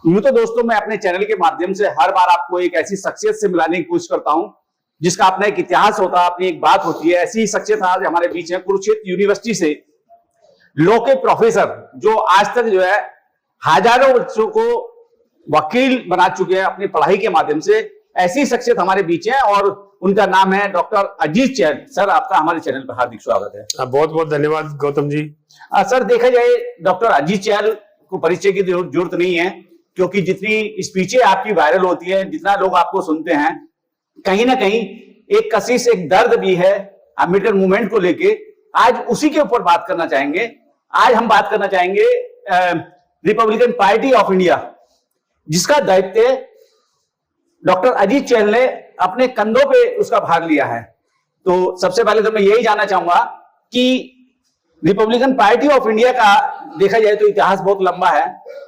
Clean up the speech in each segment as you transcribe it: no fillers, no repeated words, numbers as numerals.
यूं तो दोस्तों मैं अपने चैनल के माध्यम से हर बार आपको एक ऐसी शख्सियत से मिलाने की कोशिश करता हूं जिसका अपना एक इतिहास होता है, अपनी एक बात होती है। ऐसी शख्सियत आज हमारे बीच है, कुरुक्षेत्र यूनिवर्सिटी से लॉ के प्रोफेसर, जो आज तक जो है हजारों बच्चों को वकील बना चुके हैं अपनी पढ़ाई के माध्यम से। ऐसी शख्सियत हमारे बीच है और उनका नाम है डॉक्टर अजीत चैल। सर, आपका हमारे चैनल पर हार्दिक स्वागत है। बहुत बहुत धन्यवाद गौतम जी। सर, देखा जाए डॉक्टर अजीत चैल को परिचय की जरूरत नहीं है, क्योंकि जितनी स्पीचें आपकी वायरल होती है, जितना लोग आपको सुनते हैं, कहीं ना कहीं एक कशिश, एक दर्द भी है अम्बेडकर मूवमेंट को लेके। आज उसी के ऊपर बात करना चाहेंगे। आज हम बात करना चाहेंगे रिपब्लिकन पार्टी ऑफ इंडिया, जिसका दायित्व डॉक्टर अजीत चैल ने अपने कंधों पे उसका भाग लिया है। तो सबसे पहले तो मैं यही जानना चाहूंगा कि रिपब्लिकन पार्टी ऑफ इंडिया का देखा जाए तो इतिहास बहुत लंबा है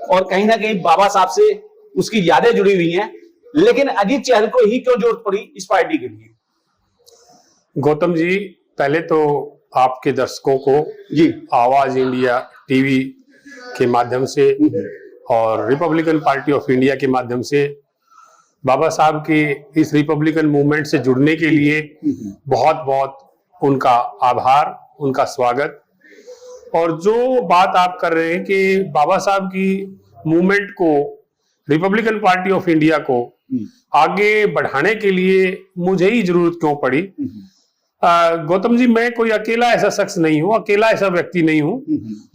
और कहीं ना कहीं बाबा साहब से उसकी यादें जुड़ी हुई हैं, लेकिन अजीत चैल को ही क्यों जरूरत पड़ी इस पार्टी के लिए? गौतम जी, पहले तो आपके दर्शकों को जी आवाज इंडिया टीवी के माध्यम से और रिपब्लिकन पार्टी ऑफ इंडिया के माध्यम से बाबा साहब के इस रिपब्लिकन मूवमेंट से जुड़ने के लिए बहुत बहुत उनका आभार, उनका स्वागत। और जो बात आप कर रहे हैं कि बाबा साहब की मूवमेंट को, रिपब्लिकन पार्टी ऑफ इंडिया को आगे बढ़ाने के लिए मुझे ही जरूरत क्यों पड़ी? गौतम जी, मैं कोई अकेला ऐसा शख्स नहीं हूं, अकेला ऐसा व्यक्ति नहीं हूं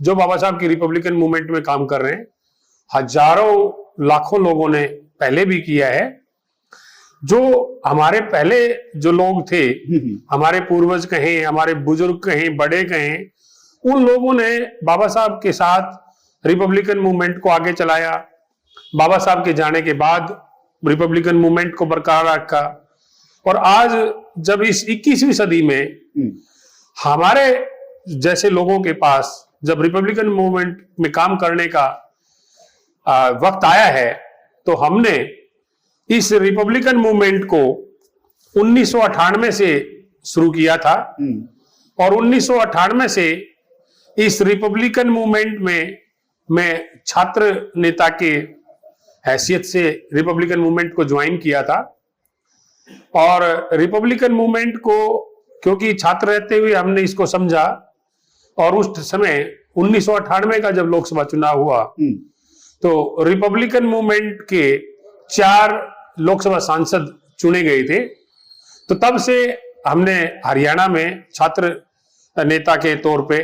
जो बाबा साहब की रिपब्लिकन मूवमेंट में काम कर रहे हैं। हजारों लाखों लोगों ने पहले भी किया है। जो हमारे पहले जो लोग थे, हमारे पूर्वज कहें, हमारे बुजुर्ग कहें, बड़े कहें, उन लोगों ने बाबा साहब के साथ रिपब्लिकन मूवमेंट को आगे चलाया। बाबा साहब के जाने के बाद रिपब्लिकन मूवमेंट को बरकरार रखा। और आज जब इस 21वीं सदी में हमारे जैसे लोगों के पास जब रिपब्लिकन मूवमेंट में काम करने का वक्त आया है, तो हमने इस रिपब्लिकन मूवमेंट को 1998 से शुरू किया था और 1998 से इस रिपब्लिकन मूवमेंट में मैं छात्र नेता के हैसियत से रिपब्लिकन मूवमेंट को ज्वाइन किया था। और रिपब्लिकन मूवमेंट को क्योंकि छात्र रहते हुए हमने इसको समझा, और उस समय 1998 का जब लोकसभा चुनाव हुआ तो रिपब्लिकन मूवमेंट के 4 लोकसभा सांसद चुने गए थे। तो तब से हमने हरियाणा में छात्र नेता के तौर पे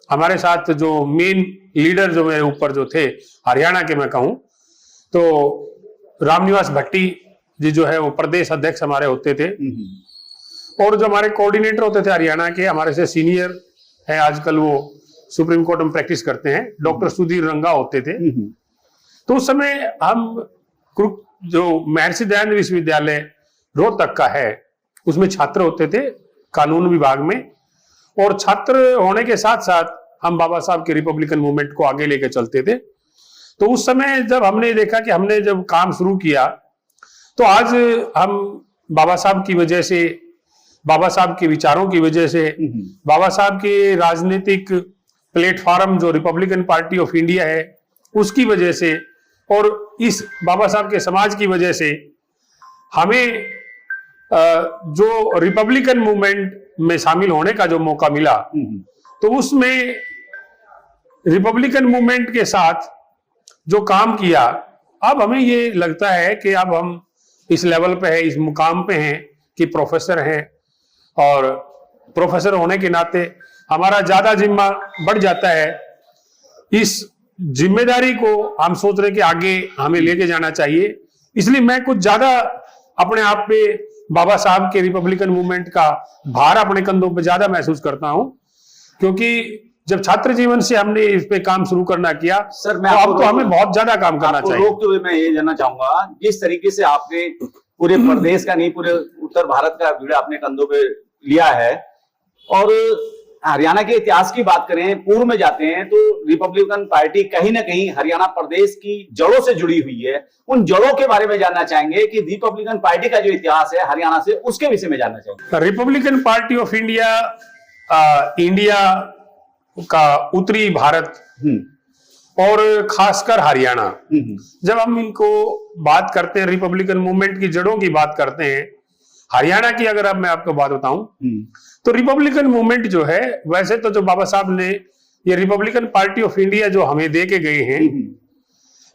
हमारे साथ जो मेन लीडर जो मेरे ऊपर जो थे हरियाणा के, मैं कहूं तो रामनिवास भट्टी जी जो है वो प्रदेश अध्यक्ष हमारे होते थे। और जो हमारे कोऑर्डिनेटर होते थे हरियाणा के, हमारे से सीनियर है, आजकल वो सुप्रीम कोर्ट में प्रैक्टिस करते हैं, डॉक्टर सुधीर रंगा होते थे। तो उस समय हम जो महर्षि दयानंद विश्वविद्यालय रोहतक का है, उसमें छात्र होते थे कानून विभाग में। और छात्र होने के साथ साथ हम बाबा साहब के रिपब्लिकन मूवमेंट को आगे लेके चलते थे। तो उस समय जब हमने देखा कि हमने जब काम शुरू किया, तो आज हम बाबा साहब की वजह से, बाबा साहब के विचारों की वजह से, बाबा साहब के राजनीतिक प्लेटफॉर्म जो रिपब्लिकन पार्टी ऑफ इंडिया है उसकी वजह से, और इस बाबा साहब के समाज की वजह से हमें जो रिपब्लिकन मूवमेंट में शामिल होने का जो मौका मिला, तो उसमें रिपब्लिकन मूवमेंट के साथ जो काम किया, अब हमें ये लगता है कि अब हम इस लेवल पे है, इस मुकाम पे हैं कि प्रोफेसर हैं, और प्रोफेसर होने के नाते हमारा ज्यादा जिम्मा बढ़ जाता है। इस जिम्मेदारी को हम सोच रहे कि आगे हमें लेके जाना चाहिए। इसलिए मैं कुछ ज्यादा अपने आप पे बाबा साहब के रिपब्लिकन मूवमेंट का भार अपने कंधों पे ज्यादा महसूस करता हूं, क्योंकि जब छात्र जीवन से हमने इस पे काम शुरू करना किया, सर, मैं तो अब तो हमें बहुत ज्यादा काम करना चाहिए। रोकते हुए मैं ये जानना चाहूंगा, जिस तरीके से आपने पूरे प्रदेश का नहीं, पूरे उत्तर भारत का बीड़ा अपने कंधों पे लिया है, और हरियाणा के इतिहास की बात करें, पूर्व में जाते हैं तो रिपब्लिकन पार्टी कहीं ना कहीं हरियाणा प्रदेश की जड़ों से जुड़ी हुई है। उन जड़ों के बारे में जानना चाहेंगे कि रिपब्लिकन पार्टी का जो इतिहास है हरियाणा से, उसके विषय में जानना चाहेंगे। Republican party of India India का उत्तरी भारत और खासकर हरियाणा। जब हम इनको बात करते हैं, रिपब्लिकन मूवमेंट की जड़ों की बात करते हैं, हरियाणा की अगर अब मैं आपको बात बताऊं तो रिपब्लिकन मूवमेंट जो है, वैसे तो जो बाबा साहब ने ये रिपब्लिकन पार्टी ऑफ इंडिया जो हमें दे के गए हैं,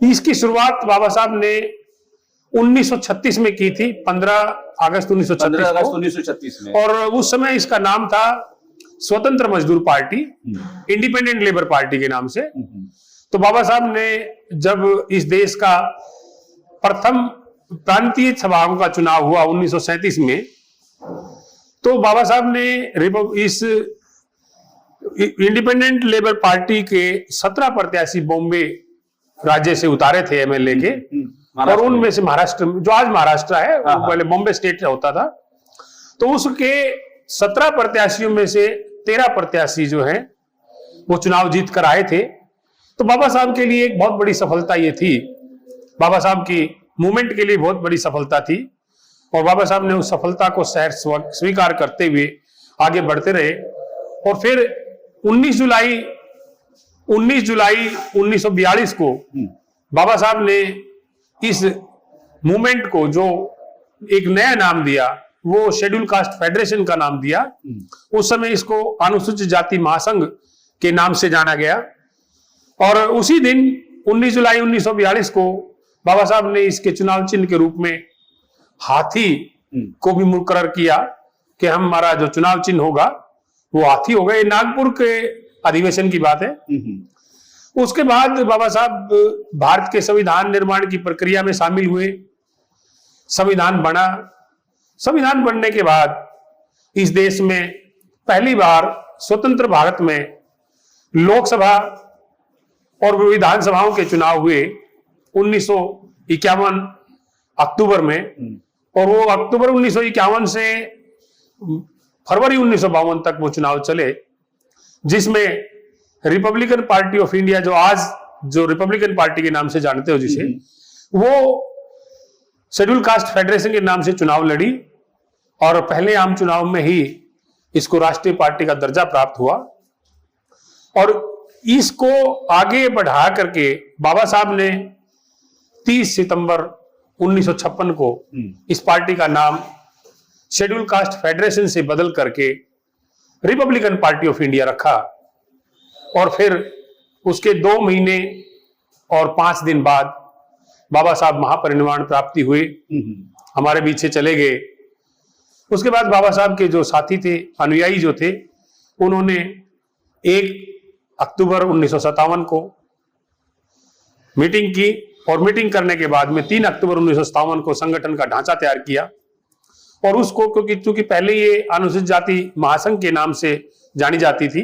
इसकी शुरुआत बाबा साहब ने 1936 में की थी, 15 अगस्त 1936 में। और उस समय इसका नाम था स्वतंत्र मजदूर पार्टी, इंडिपेंडेंट लेबर पार्टी के नाम से। तो बाबा साहब ने जब इस देश का प्रथम प्रांतीय सभाओं का चुनाव हुआ 1937 में, तो बाबा साहब ने इस इंडिपेंडेंट लेबर पार्टी के 17 प्रत्याशी बॉम्बे राज्य से उतारे थे एमएलए के, और उनमें से महाराष्ट्र, जो आज महाराष्ट्र है, वो पहले बॉम्बे स्टेट होता था, तो उसके 17 प्रत्याशियों में से 13 प्रत्याशी जो हैं वो चुनाव जीत कर आए थे। तो बाबा साहब के लिए एक बहुत बड़ी सफलता ये थी, बाबा साहब की मूवमेंट के लिए बहुत बड़ी सफलता थी, और बाबा साहब ने उस सफलता को स्वीकार करते हुए आगे बढ़ते रहे। और फिर 19 जुलाई 1942 को बाबा साहब ने इस मूवमेंट को जो एक नया नाम दिया, वो शेड्यूल कास्ट फेडरेशन का नाम दिया। उस समय इसको अनुसूचित जाति महासंघ के नाम से जाना गया। और उसी दिन 19 जुलाई 1942 को बाबा साहब ने इसके चुनाव चिन्ह के रूप में हाथी को भी मुकर्रर किया कि हमारा जो चुनाव चिन्ह होगा वो हाथी होगा। ये नागपुर के अधिवेशन की बात है। उसके बाद बाबा साहब भारत के संविधान निर्माण की प्रक्रिया में शामिल हुए, संविधान बना। संविधान बनने के बाद इस देश में पहली बार स्वतंत्र भारत में लोकसभा और विधानसभाओं के चुनाव हुए 1951 अक्टूबर में, और वो अक्टूबर 1951 से फरवरी 1952 तक वो चुनाव चले, जिसमें रिपब्लिकन पार्टी ऑफ इंडिया, जो आज जो रिपब्लिकन पार्टी के नाम से जानते हो जिसे, वो शेड्यूल कास्ट फेडरेशन के नाम से चुनाव लड़ी, और पहले आम चुनाव में ही इसको राष्ट्रीय पार्टी का दर्जा प्राप्त हुआ। और इसको आगे बढ़ा करके बाबा साहब ने 30 सितंबर 1956 को इस पार्टी का नाम शेड्यूल कास्ट फेडरेशन से बदल करके रिपब्लिकन पार्टी ऑफ इंडिया रखा। और फिर उसके 2 महीने और 5 दिन बाद बाबा साहब महापरिनिर्वाण प्राप्ति हुए, हमारे बीच से चले गए। उसके बाद बाबा साहब के जो साथी थे, अनुयायी जो थे, उन्होंने 1 अक्टूबर 1957 को मीटिंग की, और मीटिंग करने के बाद में 3 अक्टूबर 1957 को संगठन का ढांचा तैयार किया। और उसको क्योंकि पहले ये अनुसूचित जाति महासंघ के नाम से जानी जाती थी,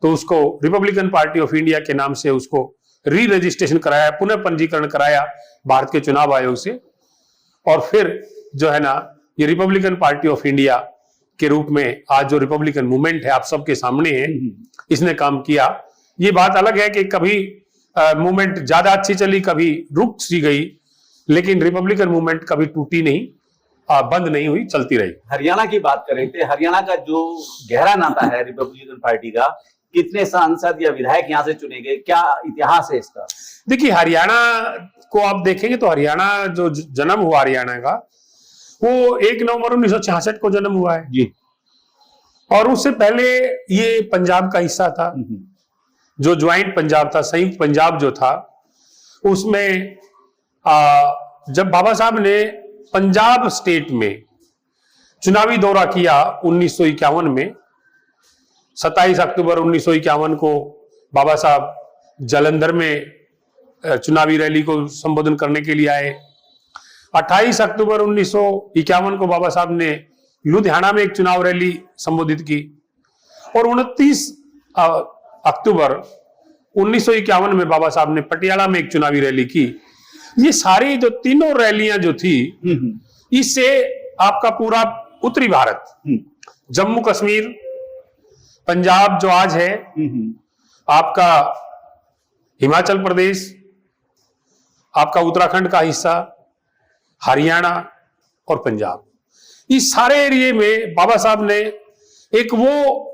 तो उसको रिपब्लिकन पार्टी ऑफ इंडिया के नाम से उसको री रजिस्ट्रेशन कराया, पुनः पंजीकरण कराया भारत के चुनाव आयोग से। और फिर जो है ना, ये रिपब्लिकन पार्टी ऑफ इंडिया के रूप में आज जो रिपब्लिकन मूवमेंट है आप सबके सामने है, इसने काम किया। ये बात अलग है कि कभी मूवमेंट ज्यादा अच्छी चली, कभी रुक सी गई, लेकिन रिपब्लिकन मूवमेंट कभी टूटी नहीं, बंद नहीं हुई, चलती रही। हरियाणा की बात करें तो हरियाणा का जो गहरा नाता है रिपब्लिकन पार्टी का, कितने सांसद या विधायक यहाँ से चुने गए, क्या इतिहास है इसका? देखिए, हरियाणा को आप देखेंगे तो हरियाणा जो जन्म हुआ हरियाणा का, वो 1 नवंबर 1966 को जन्म हुआ है जी। और उससे पहले ये पंजाब का हिस्सा था, जो ज्वाइंट पंजाब था, संयुक्त पंजाब जो था, उसमें जब बाबा साहब ने पंजाब स्टेट में चुनावी दौरा किया 1951 में, 27 अक्टूबर 1951 को बाबा साहब जालंधर में चुनावी रैली को संबोधन करने के लिए आए। 28 अक्टूबर 1951 को बाबा साहब ने लुधियाना में एक चुनाव रैली संबोधित की, और 29 अक्टूबर 1951 में बाबा साहब ने पटियाला में एक चुनावी रैली की। ये सारी जो तीनों रैलियां जो थी, इससे आपका पूरा उत्तरी भारत, जम्मू कश्मीर, पंजाब जो आज है, आपका हिमाचल प्रदेश, आपका उत्तराखंड का हिस्सा, हरियाणा और पंजाब, इस सारे एरिए में बाबा साहब ने एक वो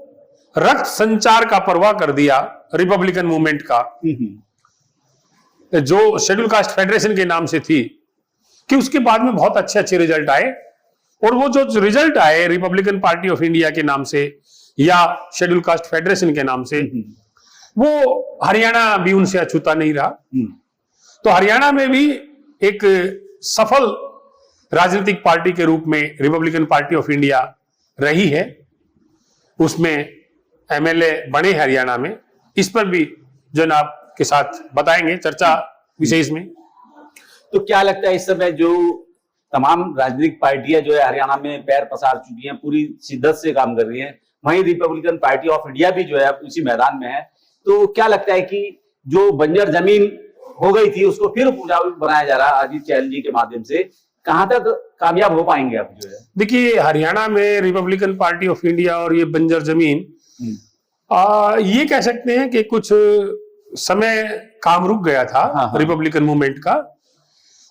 रक्त संचार का प्रवाह कर दिया रिपब्लिकन मूवमेंट का, जो शेड्यूल कास्ट फेडरेशन के नाम से थी, कि उसके बाद में बहुत अच्छे अच्छे रिजल्ट आए, और वो जो रिजल्ट आए रिपब्लिकन पार्टी ऑफ इंडिया के नाम से या शेड्यूल कास्ट फेडरेशन के नाम से, वो हरियाणा भी उनसे अछूता नहीं रहा। तो हरियाणा में भी एक सफल राजनीतिक पार्टी के रूप में रिपब्लिकन पार्टी ऑफ इंडिया रही है, उसमें एमएलए बने हरियाणा में। इस पर भी जनाब के साथ बताएंगे चर्चा विशेष में। तो क्या लगता है इस समय जो तमाम राजनीतिक पार्टियां जो है हरियाणा में पैर पसार चुकी हैं, पूरी शिद्दत से काम कर रही हैं, वहीं रिपब्लिकन पार्टी ऑफ इंडिया भी जो है उसी मैदान में है, तो क्या लगता है कि जो बंजर जमीन हो गई थी उसको फिर उपजाऊ बनाया जा रहा है अजीत चहल जी के माध्यम से, कहां तक कामयाब हो पाएंगे आप जो है? देखिए, हरियाणा में रिपब्लिकन पार्टी ऑफ इंडिया और ये बंजर जमीन, ये कह सकते हैं कि कुछ समय काम रुक गया था रिपब्लिकन मूवमेंट का,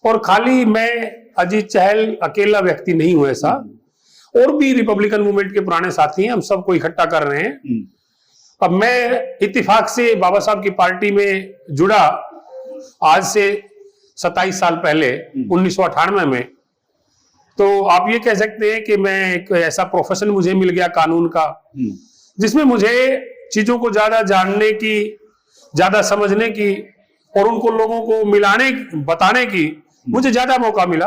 और खाली मैं अजीत चहल अकेला व्यक्ति नहीं हूं ऐसा, और भी रिपब्लिकन मूवमेंट के पुराने साथी हैं, हम सबको इकट्ठा कर रहे हैं। अब मैं इत्तेफाक से बाबा साहब की पार्टी में जुड़ा आज से 27 साल पहले 1998 में, तो आप ये कह सकते हैं कि मैं एक ऐसा प्रोफेशन मुझे मिल गया कानून का, जिसमें मुझे चीजों को ज्यादा जानने की, ज्यादा समझने की, और उनको लोगों को मिलाने, बताने की मुझे ज्यादा मौका मिला।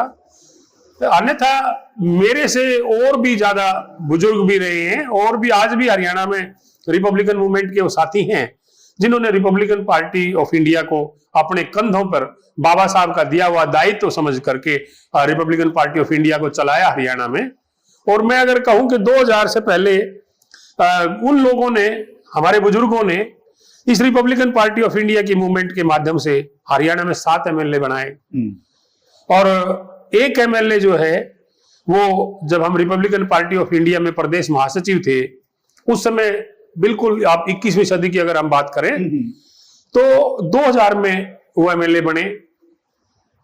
अन्यथा मेरे से और भी ज्यादा बुजुर्ग भी रहे हैं, और भी आज भी हरियाणा में रिपब्लिकन मूवमेंट के वो साथी हैं जिन्होंने रिपब्लिकन पार्टी ऑफ इंडिया को अपने कंधों पर बाबा साहब का दिया हुआ दायित्व समझ करके रिपब्लिकन पार्टी ऑफ इंडिया को चलाया हरियाणा में। और मैं अगर कहूं कि 2000 से पहले उन लोगों ने, हमारे बुजुर्गों ने इस रिपब्लिकन पार्टी ऑफ इंडिया की मूवमेंट के माध्यम से हरियाणा में 7 एमएलए बनाए, और एक एमएलए जो है वो, जब हम रिपब्लिकन पार्टी ऑफ इंडिया में प्रदेश महासचिव थे उस समय, बिल्कुल आप 21वीं सदी की अगर हम बात करें तो 2000 में वो एमएलए बने,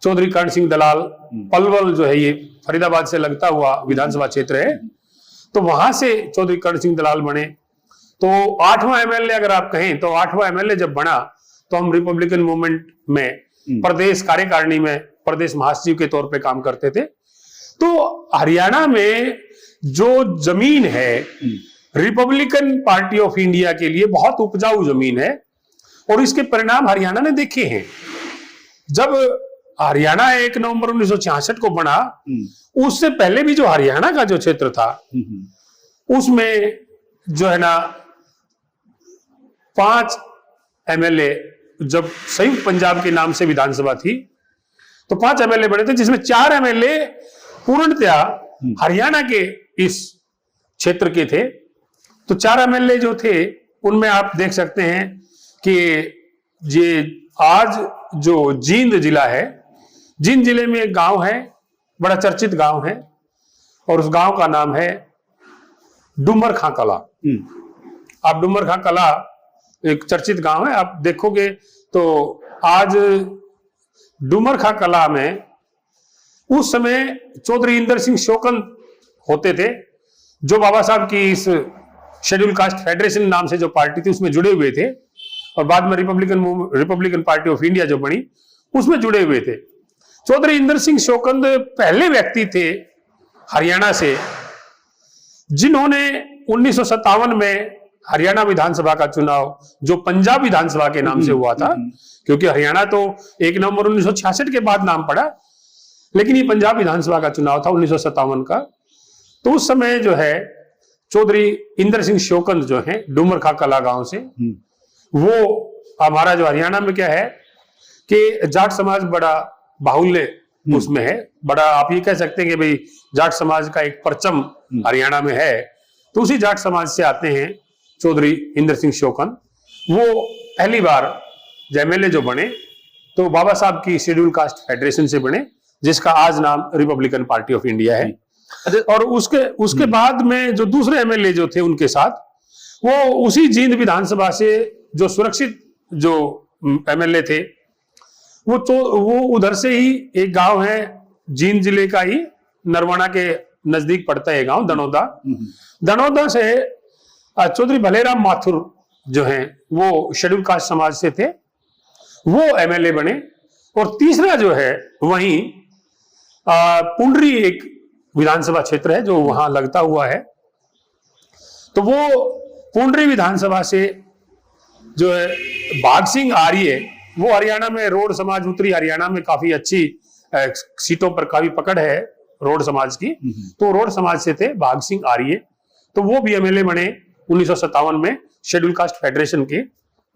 चौधरी कर्ण सिंह दलाल। पलवल जो है ये फरीदाबाद से लगता हुआ विधानसभा क्षेत्र है, तो वहां से चौधरी कर्ण सिंह दलाल बने। तो 8वां एमएलए अगर आप कहें, तो 8वां एमएलए जब बना तो हम रिपब्लिकन मूवमेंट में प्रदेश कार्यकारिणी में प्रदेश महासचिव के तौर पे काम करते थे। तो हरियाणा में जो जमीन है रिपब्लिकन पार्टी ऑफ इंडिया के लिए बहुत उपजाऊ जमीन है, और इसके परिणाम हरियाणा ने देखे हैं। जब हरियाणा 1 नवंबर 1966 को बना, उससे पहले भी जो हरियाणा का जो क्षेत्र था उसमें जो है ना 5 एमएलए, जब संयुक्त पंजाब के नाम से विधानसभा थी तो 5 एमएलए बने थे, जिसमें 4 एमएलए पूर्णतया हरियाणा के इस क्षेत्र के थे। तो 4 एमएलए जो थे उनमें आप देख सकते हैं कि ये आज जो जींद जिला है, जींद जिले में एक गांव है, बड़ा चर्चित गांव है, और उस गांव का नाम है डूमर खां कला। आप डूमर खां कला एक चर्चित गांव है, आप देखोगे तो आज डूमर खां कला में उस समय चौधरी इंदर सिंह शोकंद होते थे, जो बाबा साहब की इस शेड्यूल कास्ट फेडरेशन नाम से जो पार्टी थी उसमें जुड़े हुए थे, और बाद में रिपब्लिकन पार्टी ऑफ इंडिया जो बनी उसमें जुड़े हुए थे। चौधरी इंदर सिंह शोकंद पहले व्यक्ति थे हरियाणा से जिन्होंने 1957 में हरियाणा विधानसभा का चुनाव, जो पंजाब विधानसभा के नाम से हुआ था, क्योंकि हरियाणा तो 1 नवंबर 1966 के बाद नाम पड़ा, लेकिन ये पंजाब विधानसभा का चुनाव था 1957 का। तो उस समय जो है चौधरी इंदर सिंह शोकंद जो है डूमर खां कला गांव से, वो हमारा जो हरियाणा में क्या है कि जाट समाज बड़ा बाहुल्य उसमें है, बड़ा आप ये कह सकते हैं कि भाई जाट समाज का एक परचम हरियाणा में है। तो उसी जाट समाज से आते हैं चौधरी इंदर सिंह शोकंद। वो पहली बार एमएलए जो बने तो बाबा साहब की शेड्यूल कास्ट फेडरेशन से बने, जिसका आज नाम रिपब्लिकन पार्टी ऑफ इंडिया है। और उसके बाद में जो दूसरे एमएलए जो थे उनके साथ, वो उसी जींद विधानसभा से जो सुरक्षित जो एमएलए थे, वो उधर से ही एक गांव है जींद जिले का ही, नरवाना के नजदीक पड़ता है गांव दनौदा। दनौदा से चौधरी भलेराम माथुर जो हैं वो शेड्यूल कास्ट समाज से थे, वो एमएलए बने। और तीसरा जो है वहीं पुंडरी एक विधानसभा क्षेत्र है जो वहां लगता हुआ है। तो वो पुंडरी विधानसभा से जो है भाग सिंह आर्य, वो हरियाणा में रोड समाज, उत्तरी हरियाणा में काफी अच्छी सीटों पर काफी पकड़ है रोड समाज की। तो रोड समाज से थे भाग सिंह आर्य, तो वो भी एमएलए बने 1957 में शेड्यूल कास्ट फेडरेशन के,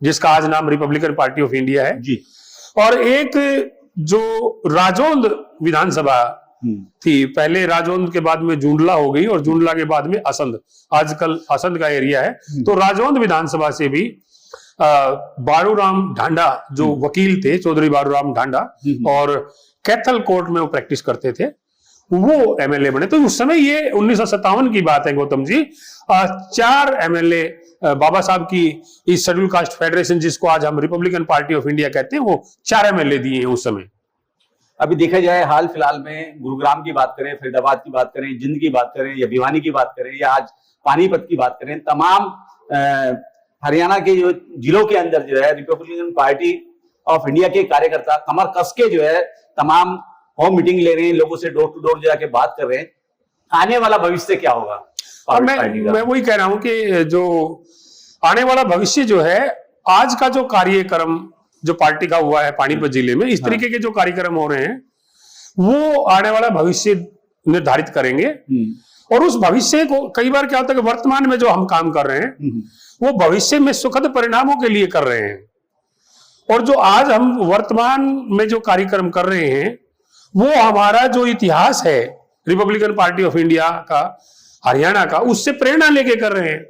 जिसका आज नाम रिपब्लिकन पार्टी ऑफ इंडिया है जी। और एक जो राजौंद विधानसभा थी, पहले राजौंद के बाद में जूंडला हो गई और जूंडला के बाद में असंध, आजकल असंध का एरिया है। तो राजौंद विधानसभा से भी बारूराम ढांडा जो वकील थे, चौधरी बारूराम ढांडा, और कैथल कोर्ट में वो प्रैक्टिस करते थे, वो एमएलए बने। तो उस समय ये 1957 की बात है गौतम जी। 4 एमएलए बाबा साहब की इस शेड्यूल कास्ट फेडरेशन, जिसको आज हम रिपब्लिकन पार्टी ऑफ इंडिया कहते हैं, वो 4 एमएलए दिए हैं उस समय। अभी देखा जाए हाल फिलहाल में गुरुग्राम की बात करें, फरीदाबाद की बात करें, जिंद की बात करें, या भिवानी की बात करें, या आज पानीपत की बात करें, तमाम हरियाणा के जो जिलों के अंदर जो है रिपब्लिकन पार्टी ऑफ इंडिया के कार्यकर्ता कमर कस के जो है तमाम होम मीटिंग ले रहे हैं, लोगों से डोर टू डोर जाके बात कर रहे हैं। आने वाला भविष्य क्या होगा? और मैं वही कह रहा हूं कि जो आने वाला भविष्य जो है, आज का जो कार्यक्रम जो पार्टी का हुआ है पानीपत जिले में, इस तरीके के जो कार्यक्रम हो रहे हैं, वो आने वाला भविष्य निर्धारित करेंगे। और उस भविष्य को कई बार क्या होता है कि वर्तमान में जो हम काम कर रहे हैं वो भविष्य में सुखद परिणामों के लिए कर रहे हैं। और जो आज हम वर्तमान में जो कार्यक्रम कर रहे हैं, वो हमारा जो इतिहास है रिपब्लिकन पार्टी ऑफ इंडिया का, हरियाणा का, उससे प्रेरणा लेके कर रहे हैं।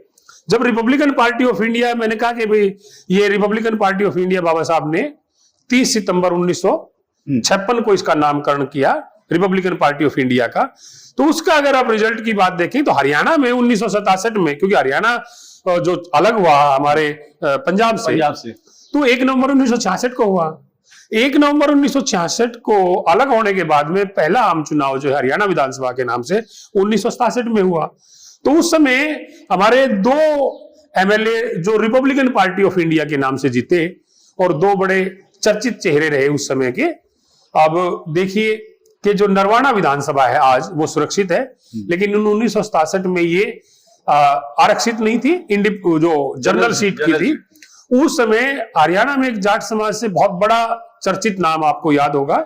जब रिपब्लिकन पार्टी ऑफ इंडिया, मैंने कहा कि भाई ये रिपब्लिकन पार्टी ऑफ इंडिया, बाबा साहब ने 30 सितंबर 1956 को इसका नामकरण किया रिपब्लिकन पार्टी ऑफ इंडिया का। तो उसका अगर आप रिजल्ट की बात देखें तो हरियाणा में 1967 में, क्योंकि हरियाणा जो अलग हुआ हमारे पंजाब से, तो 1 नवंबर 1966 को हुआ। 1 नवंबर 1966 को अलग होने के बाद में पहला आम चुनाव जो है हरियाणा विधानसभा के नाम से 1967 में हुआ। तो उस समय हमारे 2 एमएलए जो रिपब्लिकन पार्टी ऑफ इंडिया के नाम से जीते, और 2 बड़े चर्चित चेहरे रहे उस समय के। अब देखिए कि जो नरवाना विधानसभा है आज, वो सुरक्षित है, लेकिन 1967 में ये आरक्षित नहीं थी, जो जनरल सीट की थी। उस समय हरियाणा में एक जाट समाज से बहुत बड़ा चर्चित नाम आपको याद होगा,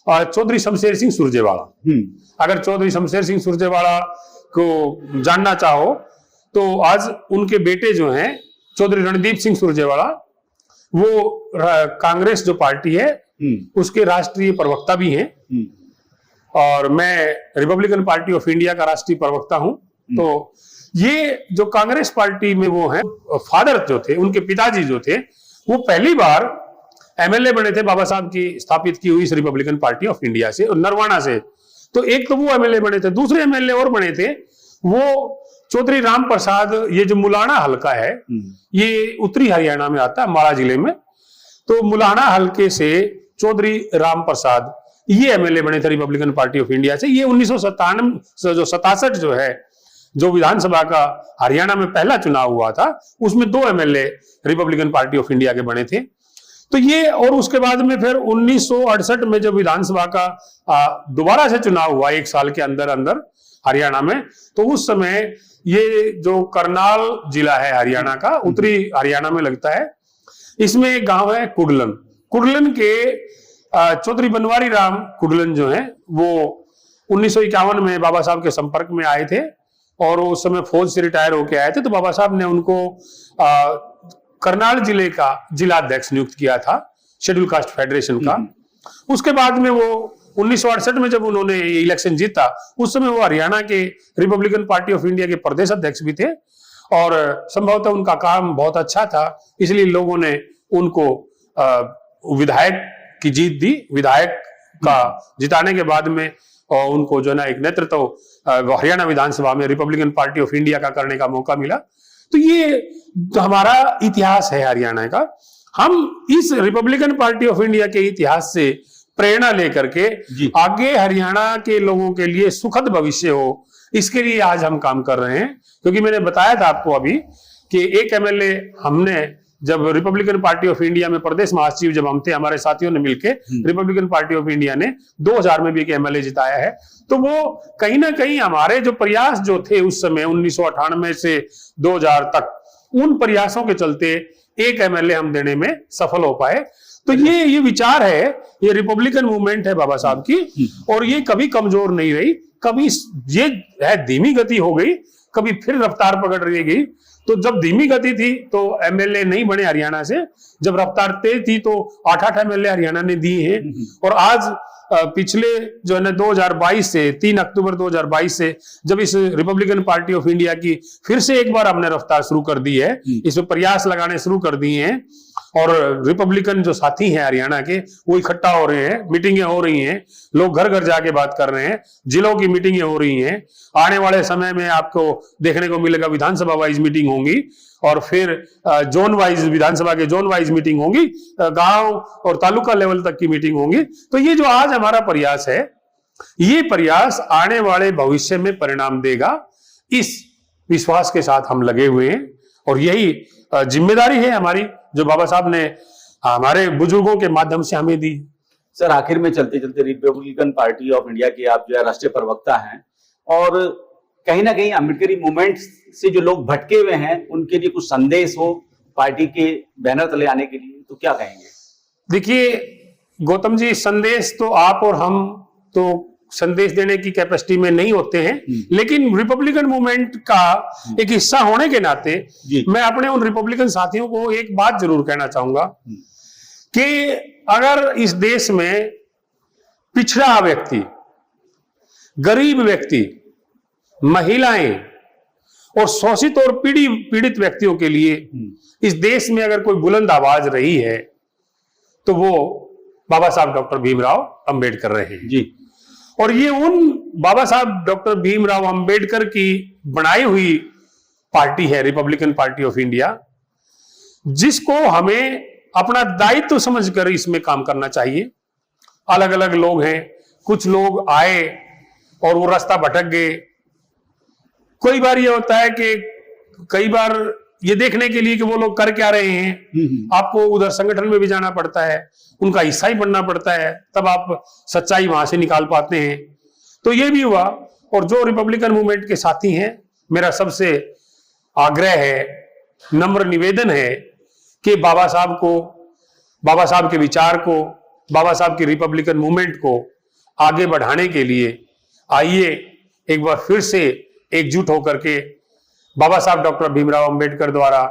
चौधरी शमशेर सिंह सुरजेवाला। अगर चौधरी शमशेर सिंह सुरजेवाला को जानना चाहो तो आज उनके बेटे जो हैं चौधरी रणदीप सिंह सुरजेवाला, वो कांग्रेस जो पार्टी है उसके राष्ट्रीय प्रवक्ता भी हैं, और मैं रिपब्लिकन पार्टी ऑफ इंडिया का राष्ट्रीय प्रवक्ता हूं। तो ये जो कांग्रेस पार्टी में वो हैं, फादर जो थे, उनके पिताजी जो थे, वो पहली बार एमएलए बने थे बाबा साहब की स्थापित की हुई इस रिपब्लिकन पार्टी ऑफ इंडिया से, और नरवाना से। तो एक तो वो एमएलए बने थे, दूसरे एमएलए और बने थे वो चौधरी राम प्रसाद। ये जो मुलाना हलका है, ये उत्तरी हरियाणा में आता है, अम्बाला जिले में। तो मुलाना हलके से चौधरी राम प्रसाद ये एमएलए बने थे रिपब्लिकन पार्टी ऑफ इंडिया से। ये 1967 जो है, जो विधानसभा का हरियाणा में पहला चुनाव हुआ था, उसमें 2 MLA Republican party of India के बने थे। तो ये, और उसके बाद में फिर 1968 में जब विधानसभा का दोबारा से चुनाव हुआ 1 साल के अंदर अंदर हरियाणा में, तो उस समय ये जो करनाल जिला है हरियाणा का, उत्तरी हरियाणा में लगता है, इसमें एक गांव है कुडलन। कुडलन के चौधरी बनवारी राम कुडलन जो है, वो 1951 में बाबा साहब के संपर्क में आए थे, और उस समय फौज से रिटायर होके आए थे। तो बाबा साहब ने उनको करनाल जिले का जिला अध्यक्ष नियुक्त किया था शेड्यूल कास्ट फेडरेशन का। उसके बाद में वो 1968 में जब उन्होंने इलेक्शन जीता, उस समय वो हरियाणा के रिपब्लिकन पार्टी ऑफ इंडिया के प्रदेश अध्यक्ष भी थे, और संभवतः उनका काम बहुत अच्छा था, इसलिए लोगों ने उनको विधायक की जीत दी। विधायक का जिताने के बाद में और उनको जो है ना एक नेतृत्व हरियाणा विधानसभा में रिपब्लिकन पार्टी ऑफ इंडिया का करने का मौका मिला। तो ये हमारा इतिहास है हरियाणा का। हम इस रिपब्लिकन पार्टी ऑफ इंडिया के इतिहास से प्रेरणा लेकर के आगे हरियाणा के लोगों के लिए सुखद भविष्य हो, इसके लिए आज हम काम कर रहे हैं। क्योंकि मैंने बताया था आपको अभी कि एक एमएलए हमने जब रिपब्लिकन पार्टी ऑफ इंडिया में प्रदेश महासचिव जब हम थे, हमारे साथियों ने मिलकर रिपब्लिकन पार्टी ऑफ इंडिया ने 2000 में भी एक एमएलए जिताया है। तो वो कहीं ना कहीं हमारे जो प्रयास जो थे उस समय 1998 से 2000 तक, उन प्रयासों के चलते एक एमएलए हम देने में सफल हो पाए। तो ये विचार है, ये रिपब्लिकन मूवमेंट है बाबा साहब की, और ये कभी कमजोर नहीं रही। कभी ये है धीमी गति हो गई, कभी फिर रफ्तार पकड़ रही गई। तो जब धीमी गति थी तो एमएलए नहीं बने हरियाणा से, जब रफ्तार तेज थी तो 8-8 एमएलए हरियाणा ने दिए हैं। और आज पिछले जो है ना 2022 से 3 अक्टूबर 2022 से जब इस रिपब्लिकन पार्टी ऑफ इंडिया की फिर से एक बार हमने रफ्तार शुरू कर दी है, इसमें प्रयास लगाने शुरू कर दिए हैं, और रिपब्लिकन जो साथी हैं हरियाणा के वो इकट्ठा हो रहे हैं, मीटिंगें हो रही हैं, लोग घर घर जाके बात कर रहे हैं, जिलों की मीटिंगें हो रही हैं। आने वाले समय में आपको देखने को मिलेगा विधानसभा वाइज मीटिंग होंगी, और फिर जोन वाइज, विधानसभा के जोन वाइज मीटिंग होंगी, गांव और तालुका लेवल तक की मीटिंग होंगी। तो ये जो आज हमारा प्रयास है, ये प्रयास आने वाले भविष्य में परिणाम देगा, इस विश्वास के साथ हम लगे हुए हैं। और यही जिम्मेदारी है हमारी जो बाबा साहब ने हमारे बुजुर्गों के माध्यम से हमें दी। सर, आखिर में चलते चलते रिपब्लिकन पार्टी ऑफ इंडिया के आप जो है राष्ट्रीय प्रवक्ता हैं, और कहीं ना कहीं अम्बेडकरी मूवमेंट से जो लोग भटके हुए हैं उनके लिए कुछ संदेश हो पार्टी के बैनर तले आने के लिए, तो क्या कहेंगे? देखिए गौतम जी, संदेश तो आप और हम तो संदेश देने की कैपेसिटी में नहीं होते हैं, लेकिन रिपब्लिकन मूवमेंट का एक हिस्सा होने के नाते मैं अपने उन रिपब्लिकन साथियों को एक बात जरूर कहना चाहूंगा कि अगर इस देश में पिछड़ा व्यक्ति, गरीब व्यक्ति, महिलाएं और शोषित और पीड़ित व्यक्तियों के लिए इस देश में अगर कोई बुलंद आवाज रही है तो वो बाबा साहब डॉक्टर भीमराव अंबेडकर रहे हैं जी। और ये उन बाबा साहब डॉक्टर भीमराव अंबेडकर की बनाई हुई पार्टी है रिपब्लिकन पार्टी ऑफ इंडिया, जिसको हमें अपना दायित्व समझकर इसमें काम करना चाहिए। अलग अलग लोग हैं, कुछ लोग आए और वो रास्ता भटक गए। कई बार ये होता है कि कई बार ये देखने के लिए कि वो लोग कर क्या रहे हैं, आपको उधर संगठन में भी जाना पड़ता है, उनका हिस्सा ही बनना पड़ता है, तब आप सच्चाई वहां से निकाल पाते हैं। तो ये भी हुआ। और जो रिपब्लिकन मूवमेंट के साथी हैं, मेरा सबसे आग्रह है, नम्र निवेदन है कि बाबा साहब को, बाबा साहब के विचार को, बाबा साहब की रिपब्लिकन मूवमेंट को आगे बढ़ाने के लिए आइए एक बार फिर से एकजुट होकर के बाबा साहब डॉक्टर भीमराव अंबेडकर द्वारा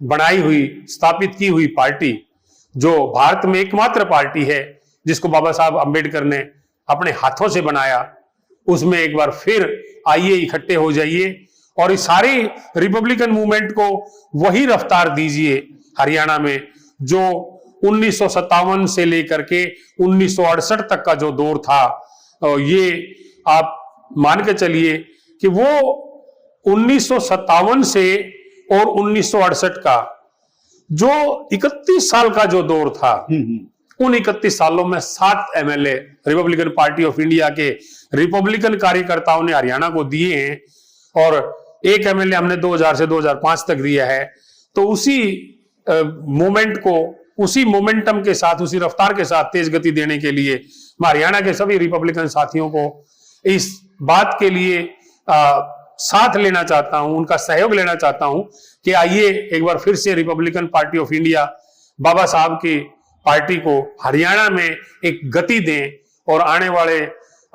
बनाई हुई, स्थापित की हुई पार्टी, जो भारत में एकमात्र पार्टी है जिसको बाबा साहब अंबेडकर ने अपने हाथों से बनाया, उसमें एक बार फिर आइए इकट्ठे हो जाइए और इस सारी रिपब्लिकन मूवमेंट को वही रफ्तार दीजिए हरियाणा में जो 1957 से लेकर के 1968 तक का जो दौर था। ये आप मान के चलिए कि वो 1957 से और 1968 का जो 31 साल का जो दौर था, उन 31 सालों में 7 MLA Republican party of India के रिपब्लिकन कार्यकर्ताओं ने हरियाणा को दिए हैं, और 1 एमएलए हमने 2000 से 2005 तक दिया है। तो उसी मूवमेंट को, उसी मोमेंटम के साथ, उसी रफ्तार के साथ तेज गति देने के लिए मैं हरियाणा के सभी रिपब्लिकन साथियों को इस बात के लिए साथ लेना चाहता हूं, उनका सहयोग लेना चाहता हूं कि आइए एक बार फिर से रिपब्लिकन पार्टी ऑफ इंडिया बाबा साहब की पार्टी को हरियाणा में एक गति दें, और आने वाले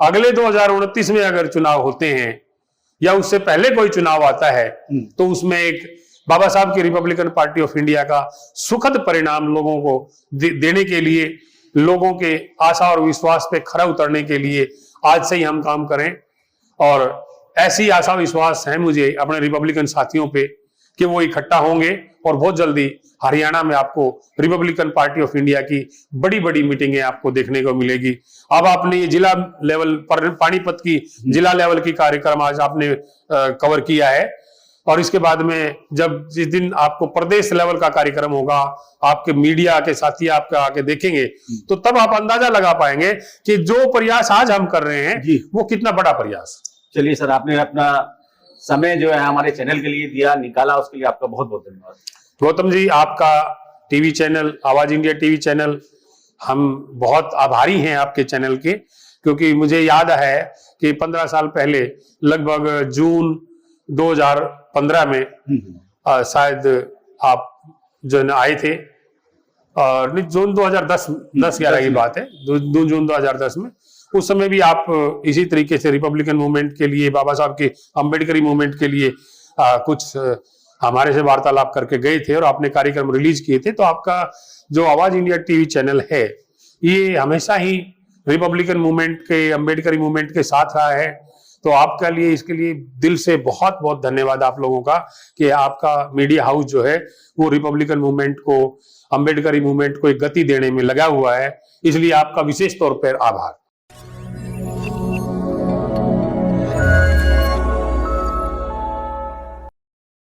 अगले 2029 में अगर चुनाव होते हैं या उससे पहले कोई चुनाव आता है तो उसमें एक बाबा साहब की रिपब्लिकन पार्टी ऑफ इंडिया का सुखद परिणाम लोगों को देने के लिए, लोगों के आशा और विश्वास पे खरा उतरने के लिए आज से ही हम काम करें। और ऐसी आशा विश्वास है मुझे अपने रिपब्लिकन साथियों पे कि वो इकट्ठा होंगे और बहुत जल्दी हरियाणा में आपको रिपब्लिकन पार्टी ऑफ इंडिया की बड़ी बड़ी मीटिंगें आपको देखने को मिलेगी। अब आपने ये जिला लेवल पर पानीपत की जिला लेवल की कार्यक्रम आज आपने कवर किया है, और इसके बाद में जब जिस दिन आपको प्रदेश लेवल का कार्यक्रम होगा, आपके मीडिया के साथी आपके आके देखेंगे, तो तब आप अंदाजा लगा पाएंगे कि जो प्रयास आज हम कर रहे हैं वो कितना बड़ा प्रयास। चलिए सर, आपने अपना समय जो है हमारे चैनल के लिए दिया, निकाला, उसके लिए आपका बहुत बहुत धन्यवाद। गौतम जी, आपका टीवी चैनल, आवाज इंडिया टीवी चैनल, हम बहुत आभारी हैं आपके चैनल के, क्योंकि मुझे याद है कि 15 साल पहले लगभग जून 2015 में शायद आप जो है आए थे, और जून 2010-11 की बात है, जून 2010 में। उस समय भी आप इसी तरीके से रिपब्लिकन मूवमेंट के लिए, बाबा साहब के अम्बेडकरी मूवमेंट के लिए कुछ हमारे से वार्तालाप करके गए थे और आपने कार्यक्रम रिलीज किए थे। तो आपका जो आवाज इंडिया टीवी चैनल है, ये हमेशा ही रिपब्लिकन मूवमेंट के, अम्बेडकरी मूवमेंट के साथ रहा है। तो आपका लिए, इसके लिए दिल से बहुत बहुत धन्यवाद आप लोगों का कि आपका मीडिया हाउस जो है वो रिपब्लिकन मूवमेंट को, अम्बेडकरी मूवमेंट को एक गति देने में लगा हुआ है। इसलिए आपका विशेष तौर पर आभार।